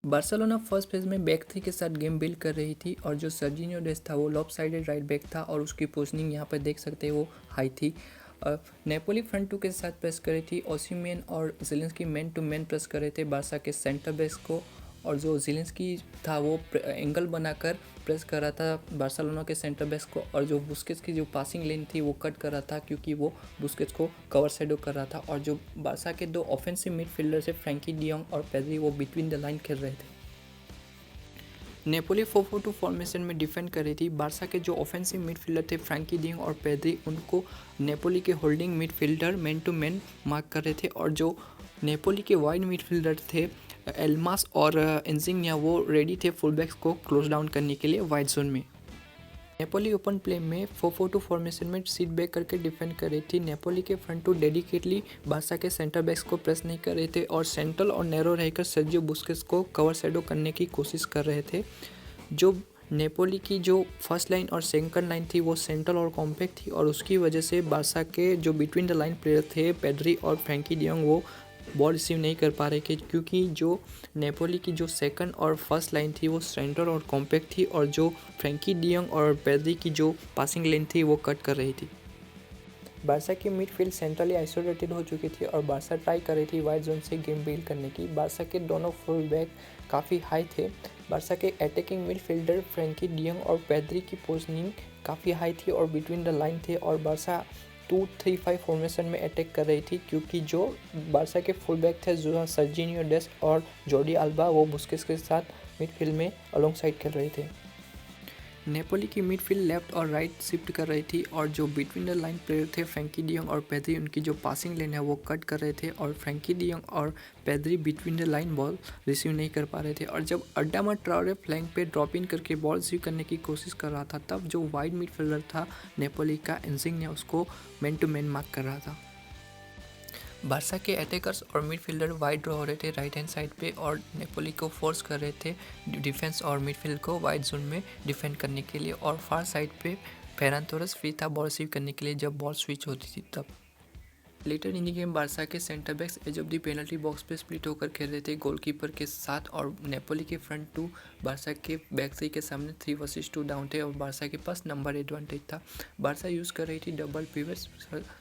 Barcelona first phase में back three के साथ गेम बिल्ड कर रही थी और जो सर्जिनियो डेस्ट था वो लॉप साइडेड राइट बैक था और उसकी पोजीशनिंग यहाँ पर देख सकते हैं वो हाई थी। नेपोली फ्रंट टू के साथ प्रेस कर रही थी। ओसिमेन और Zielinski man to man press कर रहे थे बारसा के सेंटर बैक्स को, और जो ज़ेलेंस्की था वो एंगल बनाकर प्रेस कर रहा था बार्सिलोना के सेंटर बैक्स को, और जो बुस्केट्स की जो पासिंग लेन थी वो कट कर रहा था क्योंकि वो बुस्केट्स को कवर शैडो कर रहा था। और जो बारसा के दो ऑफेंसिव मिडफील्डर से फ्रैंकी डियोंग और पेद्री वो बिटवीन द लाइन खेल रहे थे। नेपोली 4-4-2 फॉर्मेशन में डिफेंड कर रही थी। बारसा के जो ऑफेंसिव मिडफील्डर थे फ्रैंकी डियोंग और पेद्री, उनको नेपोली के holding midfielder man to man mark कर रहे थे, और जो नेपोली के वाइड मिडफील्डर थे एल्मास और इंजिग्निया वो रेडी थे फुलबैक्स को क्लोज डाउन करने के लिए वाइड जोन में। नेपोली ओपन प्ले में 4-4-2 फॉर्मेशन में सीट बैक करके डिफेंड कर रही थी। नेपोली के फ्रंट टू डेडिकेटली बारसा के सेंटर बैक्स को प्रेस नहीं कर रहे थे और सेंट्रल और नैरो रहकर सर्जियो बुस्केट्स को कवर शैडो करने की कोशिश कर रहे थे। जो नेपोली की जो फर्स्ट लाइन और सेकंड लाइन थी वो सेंट्रल और कॉम्पैक्ट थी, और उसकी वजह से बारसा के जो बिटवीन द लाइन प्लेयर थे पेद्री और फ्रैंकी डियोंग वो बॉल रिसीव नहीं कर पा रहे थे, क्योंकि जो नेपोली की जो सेकंड और फर्स्ट लाइन थी वो सेंट्रल और कॉम्पैक्ट थी, और जो फ्रैंकी डियोंग और पेद्री की जो पासिंग लेन थी वो कट कर रही थी। बारसा की मिडफील्ड सेंट्रली आइसोलेटेड हो चुकी थी और बारसा ट्राई कर रही थी वाइड जोन से गेम बिल्ड करने की। बारसा के दोनों फुल बैक काफ़ी हाई थे। बारसा के अटैकिंग मिडफील्डर फ्रैंकी डियोंग और पेद्री की पोजीशनिंग काफ़ी हाई थी और बिटवीन द लाइन थे, और बारसा 2-3-5 फॉर्मेशन में अटैक कर रही थी, क्योंकि जो बारसा के फुल बैक थे जो सर्जिनियो डेस्ट और जॉर्डी अल्बा वो बुस्केट्स के साथ मिडफील्ड में अलोंग साइड खेल रहे थे। नेपोली की मिडफील्ड लेफ्ट और राइट शिफ्ट कर रही थी, और जो बिटवीन द लाइन प्लेयर थे फ्रैंकी डियोंग और पेद्री उनकी जो पासिंग लेन है वो कट कर रहे थे, और फ्रैंकी डियोंग और Pedri between the line ball receive नहीं कर पा रहे थे। और जब अड्डामा ट्राओरे फ्लैंक पे ड्रॉप इन करके बॉल रिसीव करने की कोशिश कर रहा था, तब जो वाइड मिडफील्डर था नेपोली का इंजिग्निया उसको मैन टू मैन मार्क कर रहा था। बारसा के अटैकर्स और मिडफील्डर वाइड ड्रॉ हो रहे थे राइट हैंड साइड पे, और नेपोली को फोर्स कर रहे थे डिफेंस और मिडफील्ड को वाइड जोन में डिफेंड करने के लिए, और फार साइड पे फेरान तोरेस फ्री था बॉल रिसीव करने के लिए जब बॉल स्विच होती थी तब। Later in the game Barca के centre backs edge of the penalty box पे स्प्लिट होकर खेल रहे थे गोलकीपर के साथ, और नेपोली के फ्रंट टू बारसा के बैक थ्री के सामने 3 वर्सेस 2 डाउन थे और बारसा के पास नंबर एडवांटेज था। बारसा यूज़ कर रही थी डबल पिवट्स,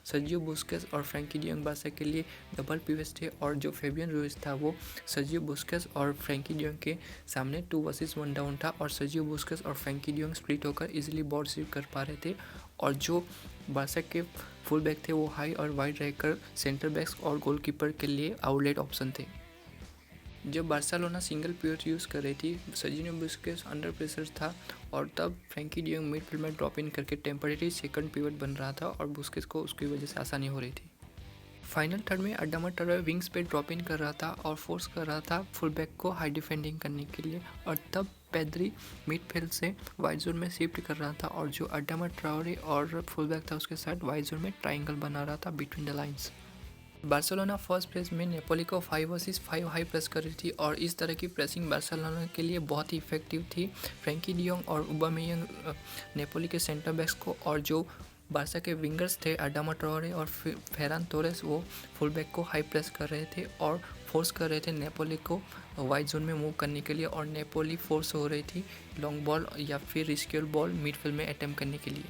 सर्जियो बुस्केट्स और फ्रैंकी डियोंग बारसा के लिए डबल पिवट्स थे, और जो फेबियन रूइज था वो सर्जियो बुस्केट्स और फ्रैंकी डियोंग के सामने 2 वर्सेस 1 डाउन था, और सर्जियो बुस्केट्स और फ्रैंकी डियोंग स्प्लिट होकर इजीली बॉल रिसीव कर पा रहे थे, और जो बारसा के फुल बैक थे वो हाई और वाइड रहकर सेंटर बैक्स और गोलकीपर के लिए आउटलेट ऑप्शन थे। जब बार्सिलोना सिंगल पिवट यूज़ कर रही थी सर्जिनियो बुस्केट्स अंडर प्रेशर था, और तब फ्रैंकी डियोंग मिडफील्ड में ड्रॉप इन करके टेम्परेरी सेकंड पिवट बन रहा था, और बुस्केट्स को उसकी वजह से आसानी हो रही थी। फाइनल थर्ड में अड्डामा ट्राओरे विंग्स पे ड्रॉप इन कर रहा था और फोर्स कर रहा था फुल बैक को हाई डिफेंडिंग करने के लिए, और तब पेद्री मिडफील्ड से वाइड जोन में शिफ्ट कर रहा था, और जो अड्डामा ट्राओरे और फुल बैक था उसके साथ वाइड जोन में ट्राइंगल बना रहा था between the lines. Barcelona first place में नेपोली को 5 वर्सेस 5 हाई प्रेस कर रही थी, और इस तरह की प्रेसिंग बार्सिलोना के लिए बहुत ही इफेक्टिव थी। फ्रैंकी डियोंग और ऑबामेयांग नेपोली के सेंटर बैक्स को, और जो बारसा के विंगर्स थे अड्डामा ट्राओरे और फेरान तोरेस वो फुल बैक को हाई प्रेस कर रहे थे और फोर्स कर रहे थे नेपोली को वाइड जोन में मूव करने के लिए, और नेपोली फोर्स हो रही थी लॉन्ग बॉल या फिर रिस्क्यूल बॉल मिडफील्ड में अटेम्प्ट करने के लिए।